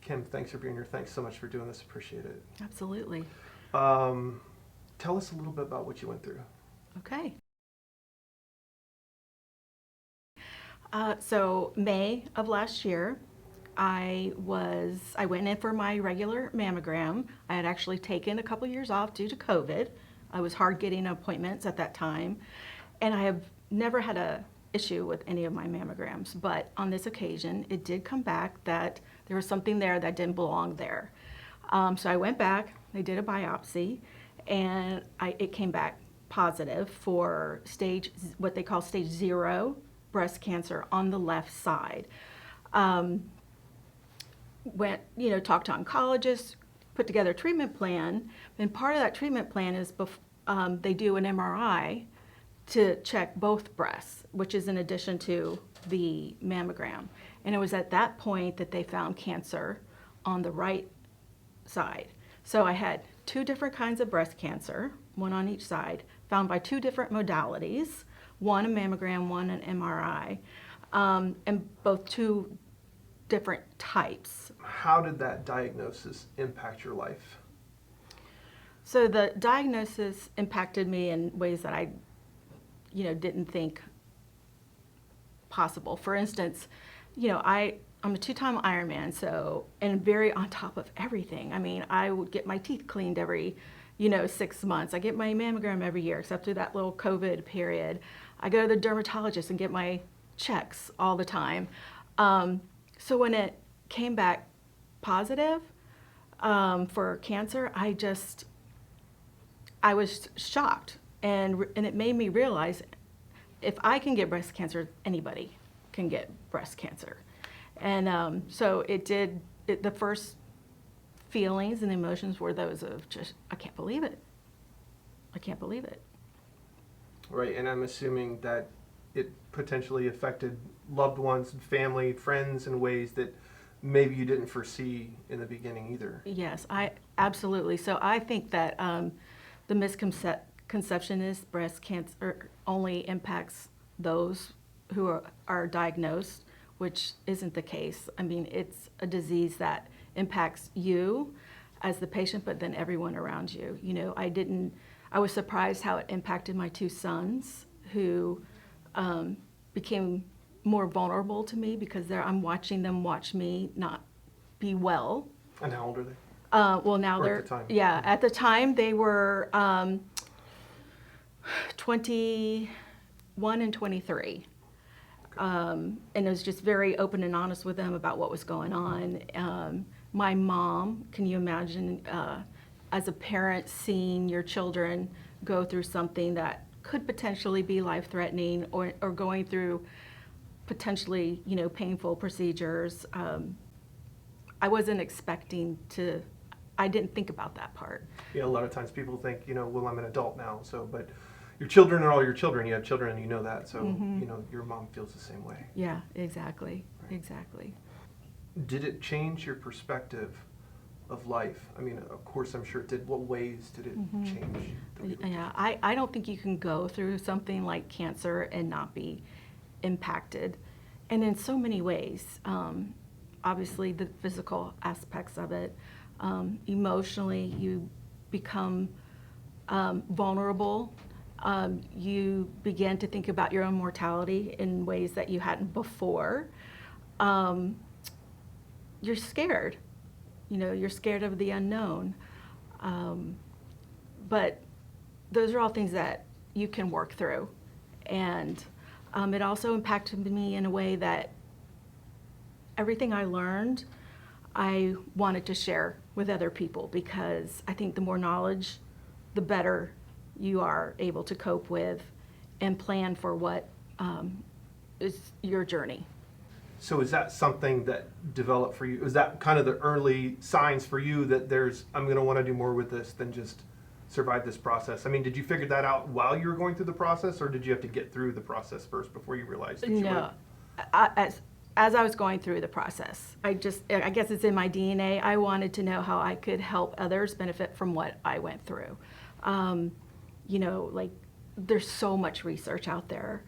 Kim, thanks for being here. Thanks so much for doing this. Appreciate it. Absolutely. Tell us a little bit about what you went through. Okay. So May of last year, I went in for my regular mammogram. I had actually taken a couple years off due to COVID. I was hard getting appointments at that time, and I have never had a issue with any of my mammograms. But on this occasion, it did come back that there was something there that didn't belong there. So I went back. They did a biopsy, and it came back positive for what they call stage 0 breast cancer on the left side. Went, talked to oncologists, put together a treatment plan, and part of that treatment plan is they do an MRI to check both breasts, which is in addition to the mammogram. And it was at that point that they found cancer on the right side. So I had 2 different kinds of breast cancer, one on each side, found by 2 different modalities, one a mammogram, one an MRI, and both 2 different types. How did that diagnosis impact your life? So the diagnosis impacted me in ways that I, didn't think possible. For instance, I'm a 2-time Ironman, and very on top of everything. I mean, I would get my teeth cleaned every, 6 months. I get my mammogram every year, except through that little COVID period. I go to the dermatologist and get my checks all the time. So when it came back positive for cancer, I was shocked, and it made me realize if I can get breast cancer, anybody can get breast cancer. And so the first feelings and emotions were those of just, I can't believe it. I can't believe it. Right, and I'm assuming that it potentially affected loved ones, family, friends in ways that maybe you didn't foresee in the beginning either. Yes, absolutely. So I think that the misconception is breast cancer only impacts those who are diagnosed, which isn't the case. I mean, it's a disease that impacts you as the patient, but then everyone around you. I was surprised how it impacted my 2 sons, who became more vulnerable to me because I'm watching them watch me not be well. And how old are they? Well, now Or they're, at the time? yeah, at the time they were 21 and 23. And I was just very open and honest with them about what was going on. My mom, can you imagine, as a parent, seeing your children go through something that could potentially be life-threatening or going through potentially, painful procedures. I wasn't expecting I didn't think about that part. Yeah, a lot of times people think, well, I'm an adult now, but your children are all your children. You have children and you know that, so, your mom feels the same way. Yeah, exactly, Right. exactly. Did it change your perspective of life? I mean, of course, I'm sure it did. What ways did it change? Yeah, I don't think you can go through something like cancer and not be impacted. And in so many ways, obviously the physical aspects of it, emotionally you become vulnerable. You begin to think about your own mortality in ways that you hadn't before. You're scared. You're scared of the unknown. But those are all things that you can work through. And it also impacted me in a way that everything I learned, I wanted to share with other people, because I think the more knowledge, the better you are able to cope with and plan for what is your journey. So is that something that developed for you? Is that kind of the early signs for you that I'm going to want to do more with this than just survive this process? I mean, did you figure that out while you were going through the process, or did you have to get through the process first before you realized that you No, were? as I was going through the process, I guess it's in my DNA. I wanted to know how I could help others benefit from what I went through. Like, there's so much research out there,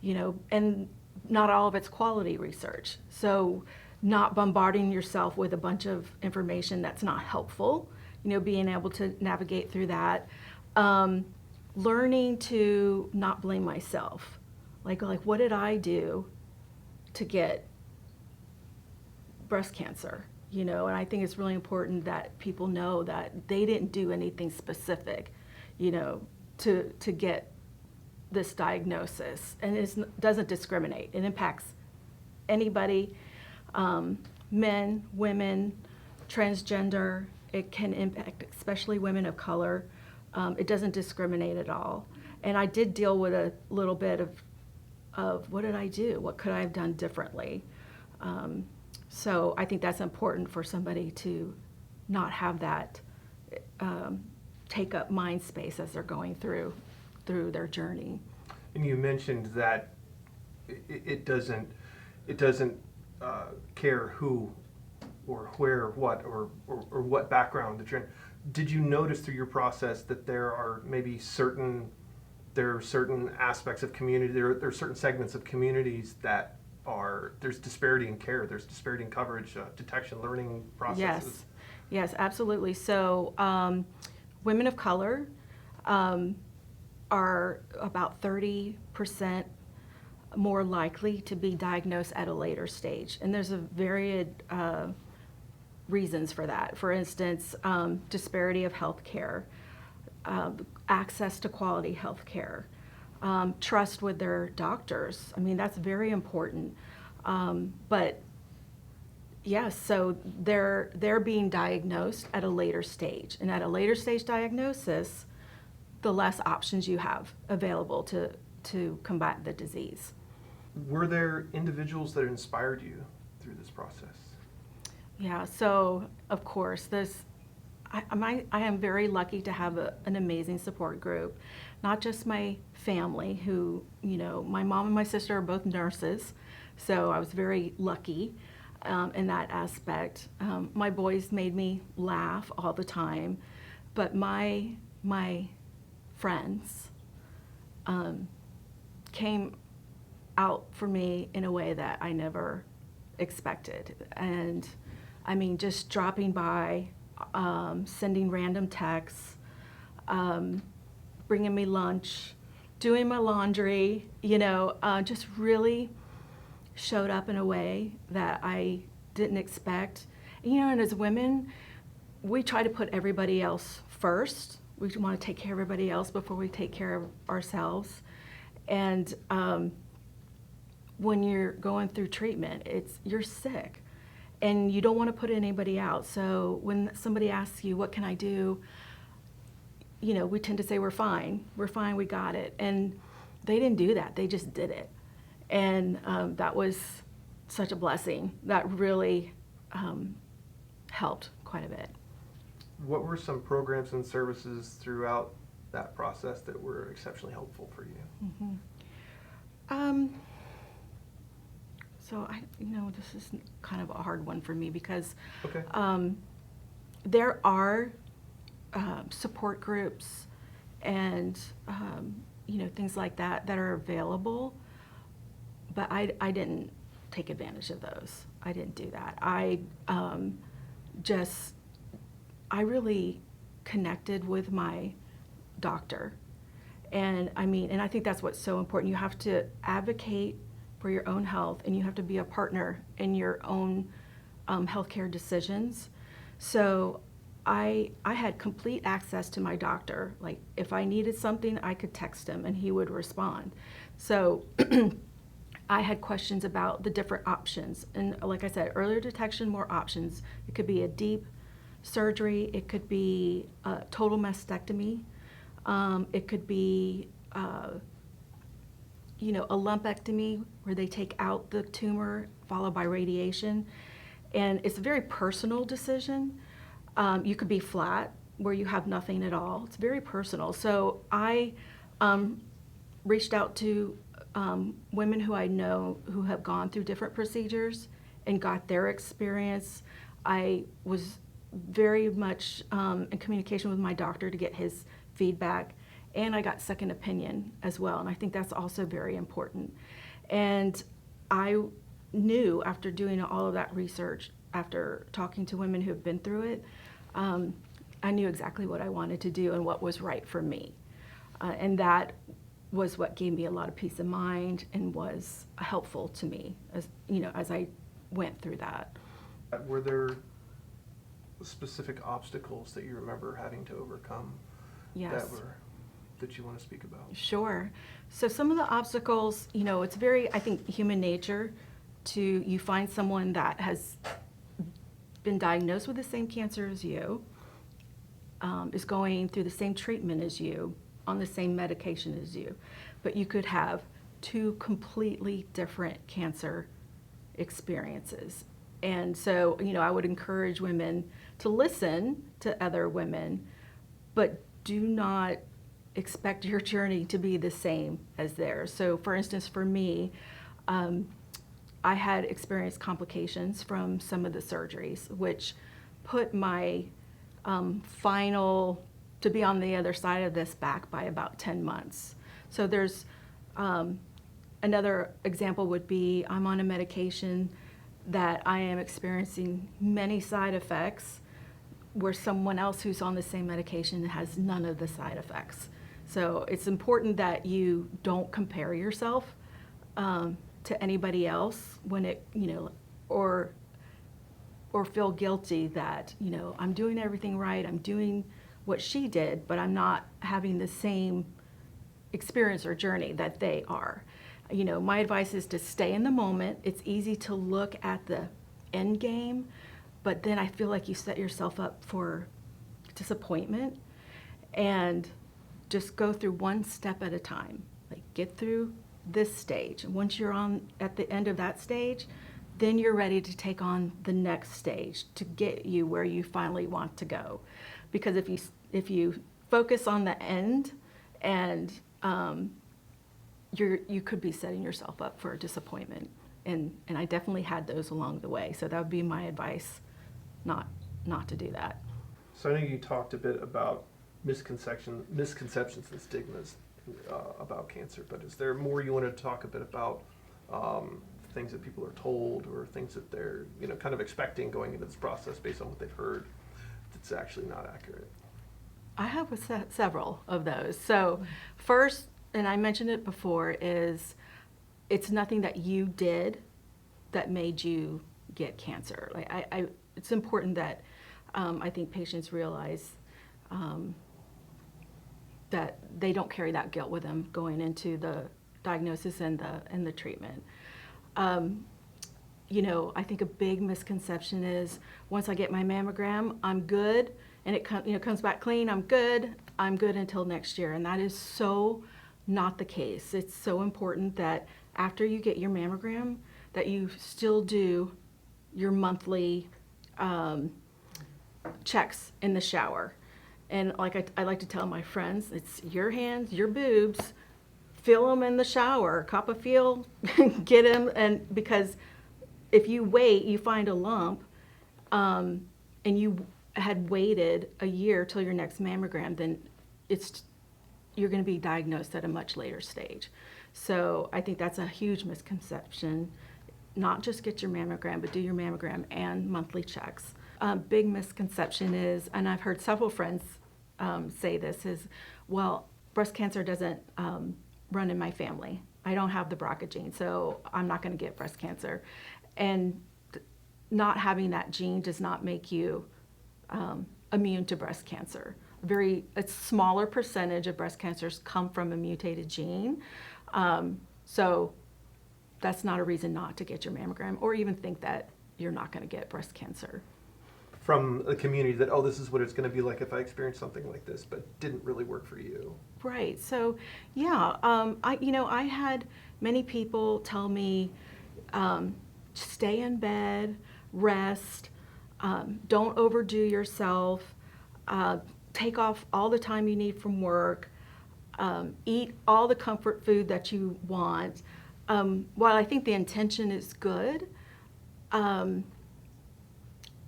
and not all of it's quality research. So not bombarding yourself with a bunch of information that's not helpful, being able to navigate through that. Learning to not blame myself. Like what did I do to get breast cancer? And I think it's really important that people know that they didn't do anything specific, to get this diagnosis. And it doesn't discriminate. It impacts anybody, men, women, transgender. It can impact especially women of color. It doesn't discriminate at all. And I did deal with a little bit of what did I do? What could I have done differently? So I think that's important for somebody to not have that take up mind space as they're going through their journey. And you mentioned that it doesn't care who or where, what, or what background that you're in. Did you notice through your process that there are maybe certain aspects of community, there are certain segments of communities that there's disparity in care, there's disparity in coverage, detection, learning processes? Yes, absolutely. So women of color are about 30% more likely to be diagnosed at a later stage. And there's a varied reasons for that. For instance, disparity of health care, access to quality health care, trust with their doctors. I mean, that's very important. But yes, so they're being diagnosed at a later stage. And at a later stage diagnosis, the less options you have available to combat the disease. Were there individuals that inspired you through this process? Yeah, so of course, I am very lucky to have an amazing support group. Not just my family, who, my mom and my sister are both nurses, so I was very lucky in that aspect. My boys made me laugh all the time, but my friends came out for me in a way that I never expected. And I mean, just dropping by, sending random texts, bringing me lunch, doing my laundry, just really showed up in a way that I didn't expect. And as women, we try to put everybody else first. We want to take care of everybody else before we take care of ourselves. And when you're going through treatment, you're sick. And you don't want to put anybody out. So when somebody asks you, what can I do? We tend to say, we're fine, we got it. And they didn't do that, they just did it. And that was such a blessing. That really helped quite a bit. What were some programs and services throughout that process that were exceptionally helpful for you? Mm-hmm. So this is kind of a hard one for me because Okay. There are support groups and things like that are available, but I didn't take advantage of those. I didn't do that. I really connected with my doctor, and I think that's what's so important. You have to advocate for your own health, and you have to be a partner in your own healthcare decisions. So I had complete access to my doctor. Like, if I needed something, I could text him and he would respond. So I had questions about the different options. And like I said, earlier detection, more options. It could be a deep surgery. It could be a total mastectomy. It could be a lumpectomy where they take out the tumor followed by radiation. And it's a very personal decision. You could be flat where you have nothing at all. It's very personal. So I reached out to women who I know who have gone through different procedures and got their experience. I was very much in communication with my doctor to get his feedback. And I got second opinion as well, and I think that's also very important. And I knew after doing all of that research, after talking to women who have been through it, I knew exactly what I wanted to do and what was right for me. And that was what gave me a lot of peace of mind and was helpful to me as, as I went through that. Were there specific obstacles that you remember having to overcome Yes. that you want to speak about? Sure. So some of the obstacles, it's very, I think, human nature to you find someone that has been diagnosed with the same cancer as you, is going through the same treatment as you, on the same medication as you, but you could have two completely different cancer experiences. And so, I would encourage women to listen to other women, but do not expect your journey to be the same as theirs. So for instance, for me, I had experienced complications from some of the surgeries, which put my final to be on the other side of this back by about 10 months. So there's another example would be I'm on a medication that I am experiencing many side effects where someone else who's on the same medication has none of the side effects. So it's important that you don't compare yourself to anybody else when it, or feel guilty that, I'm doing everything right, I'm doing what she did, but I'm not having the same experience or journey that they are. My advice is to stay in the moment. It's easy to look at the end game, but then I feel like you set yourself up for disappointment, and just go through one step at a time. Like, get through this stage. And once you're at the end of that stage, then you're ready to take on the next stage to get you where you finally want to go. Because if you focus on the end, and you could be setting yourself up for a disappointment. And I definitely had those along the way. So that would be my advice, not to do that. So I know you talked a bit about misconceptions and stigmas about cancer, but is there more you wanted to talk a bit about, things that people are told or things that they're kind of expecting going into this process based on what they've heard that's actually not accurate? I have several of those. So first, and I mentioned it before, is it's nothing that you did that made you get cancer. Like it's important that I think patients realize that they don't carry that guilt with them going into the diagnosis and the treatment. I think a big misconception is once I get my mammogram, I'm good, and it comes back clean. I'm good until next year, and that is so not the case. It's so important that after you get your mammogram, that you still do your monthly checks in the shower. And like I like to tell my friends, it's your hands, your boobs, feel them in the shower, cup of feel, get them, and because if you wait, you find a lump, and you had waited a year till your next mammogram, then you're going to be diagnosed at a much later stage. So I think that's a huge misconception. Not just get your mammogram, but do your mammogram and monthly checks. Big misconception is, and I've heard several friends say this, is, well, breast cancer doesn't run in my family. I don't have the BRCA gene, so I'm not going to get breast cancer. And not having that gene does not make you immune to breast cancer. A smaller percentage of breast cancers come from a mutated gene. So that's not a reason not to get your mammogram or even think that you're not going to get breast cancer. From a community that, this is what it's going to be like if I experience something like this, but didn't really work for you. Right. So, yeah, I had many people tell me, stay in bed, rest, don't overdo yourself, take off all the time you need from work, eat all the comfort food that you want. While I think the intention is good,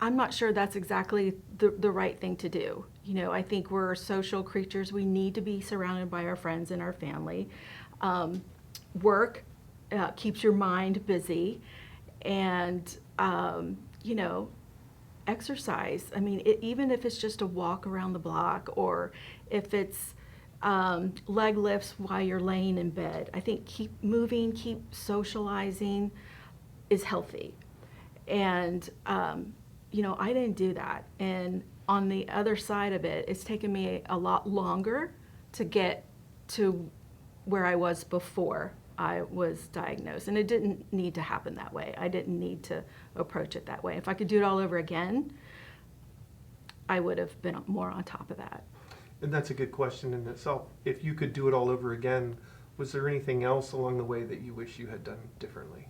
I'm not sure that's exactly the right thing to do. I think we're social creatures. We need to be surrounded by our friends and our family. Work keeps your mind busy. And, you know, exercise. I mean, even if it's just a walk around the block, or if it's leg lifts while you're laying in bed. I think keep moving, keep socializing is healthy. And, you know, I didn't do that. And on the other side of it, it's taken me a lot longer to get to where I was before I was diagnosed. And it didn't need to happen that way. I didn't need to approach it that way. If I could do it all over again, I would have been more on top of that. And that's a good question in itself. If you could do it all over again, was there anything else along the way that you wish you had done differently?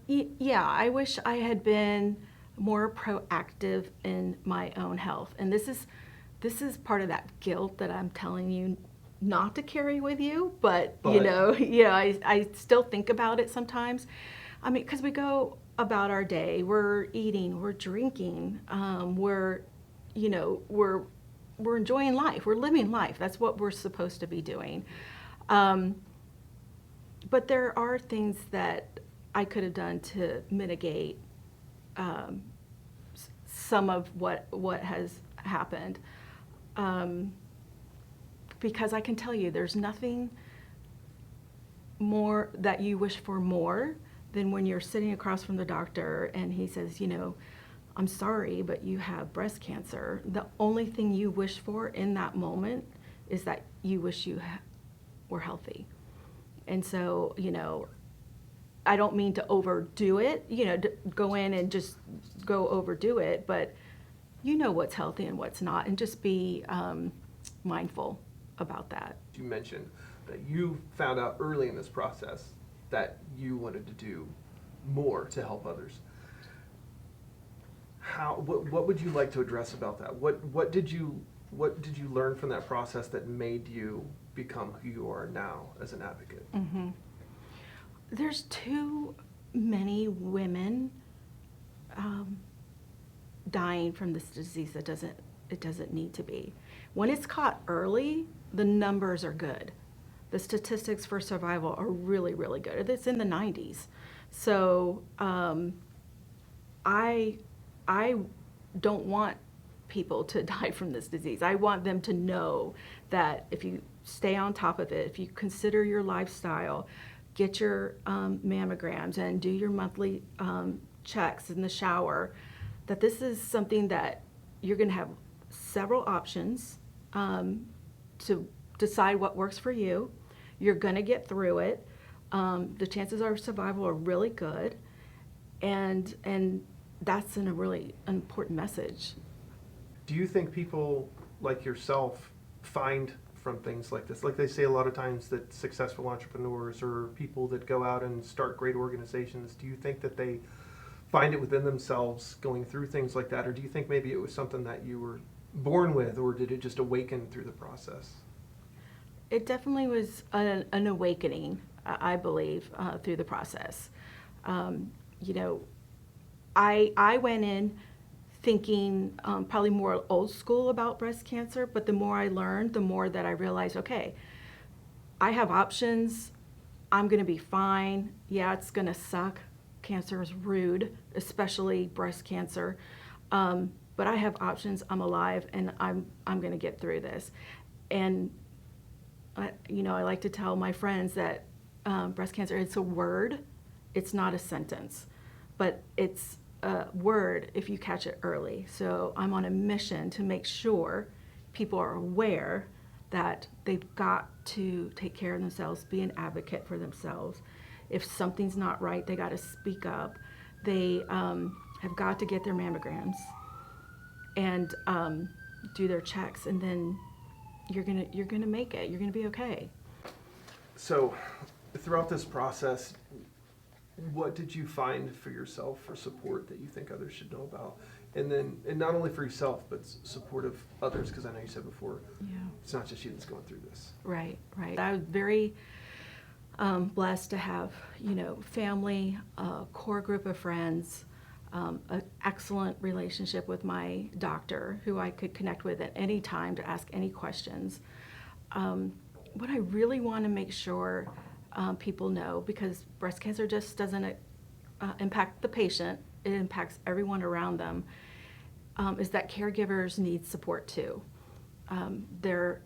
Yeah, I wish I had been more proactive in my own health. And this is part of that guilt that I'm telling you not to carry with you, but you know, yeah, I still think about it sometimes. I mean, because we go about our day, we're eating, we're drinking, we're enjoying life, we're living life. That's what we're supposed to be doing. But there are things that I could have done to mitigate some of what has happened. Because I can tell you, there's nothing more that you wish for more than when you're sitting across from the doctor and he says, you know, I'm sorry, but you have breast cancer. The only thing you wish for in that moment is that you wish you were healthy. And so, you know, I don't mean to overdo it, you know, go in and just go overdo it, but you know what's healthy and what's not, and just be mindful about that. You mentioned that you found out early in this process that you wanted to do more to help others. What would you like to address about that? What did you learn from that process that made you become who you are now as an advocate? Mm-hmm. There's too many women dying from this disease that it doesn't need to be. When it's caught early, the numbers are good. The statistics for survival are really, really good. It's in the 90s. So I don't want people to die from this disease. I want them to know that if you stay on top of it, if you consider your lifestyle, get your mammograms and do your monthly checks in the shower, that this is something that you're going to have several options to decide what works for you. You're going to get through it. The chances of survival are really good, and that's a really important message. Do you think people like yourself find from things like this, like they say a lot of times that successful entrepreneurs or people that go out and start great organizations, do you think that they find it within themselves going through things like that, or do you think maybe it was something that you were born with, or did it just awaken through the process? It definitely was an awakening, I believe, through the process. You know, I went in thinking probably more old school about breast cancer, but the more I learned, the more that I realized, okay, I have options. I'm going to be fine. Yeah, it's going to suck. Cancer is rude, especially breast cancer. But I have options. I'm alive, and I'm going to get through this. And you know, I like to tell my friends that breast cancer, it's a word. It's not a sentence, but it's a word if you catch it early. So I'm on a mission to make sure people are aware that they've got to take care of themselves, be an advocate for themselves. If something's not right, they got to speak up. They have got to get their mammograms and do their checks, and then you're gonna make it. You're gonna be okay. So, throughout this process, what did you find for yourself for support that you think others should know about? And then, and not only for yourself, but support of others, because I know you said before, Yeah. it's not just you that's going through this. Right. I was very blessed to have, you know, family, a core group of friends, an excellent relationship with my doctor, who I could connect with at any time to ask any questions. What I really want to make sure people know, because breast cancer just doesn't impact the patient, it impacts everyone around them, is that caregivers need support too. They're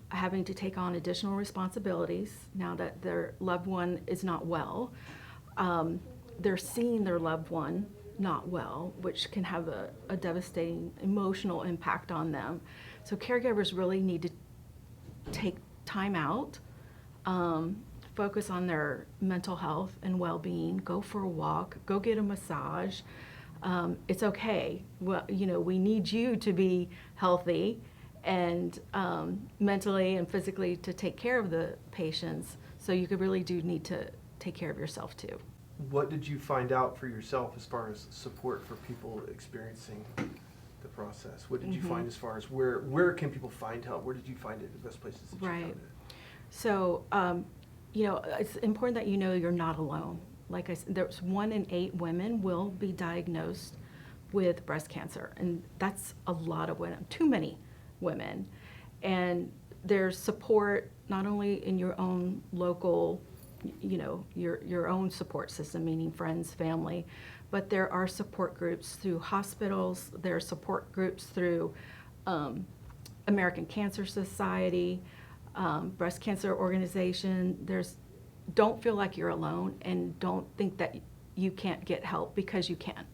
having to take on additional responsibilities now that their loved one is not well. They're seeing their loved one not well, which can have a devastating emotional impact on them. So caregivers really need to take time out, focus on their mental health and well-being, go for a walk, go get a massage. It's okay. Well, we need you to be healthy and mentally and physically to take care of the patients. So you could really do need to take care of yourself too. What did you find out for yourself as far as support for people experiencing the process? What did you find as far as where can people find help? Where did you find it, the best places that you found it? So, it's important that you're not alone. Like I said, there's 1 in 8 women will be diagnosed with breast cancer, and that's a lot of women, too many women. And there's support not only in your own local, your own support system, meaning friends, family, but there are support groups through hospitals, there are support groups through American Cancer Society, Breast Cancer Organization. Don't feel like you're alone, and don't think that you can't get help, because you can.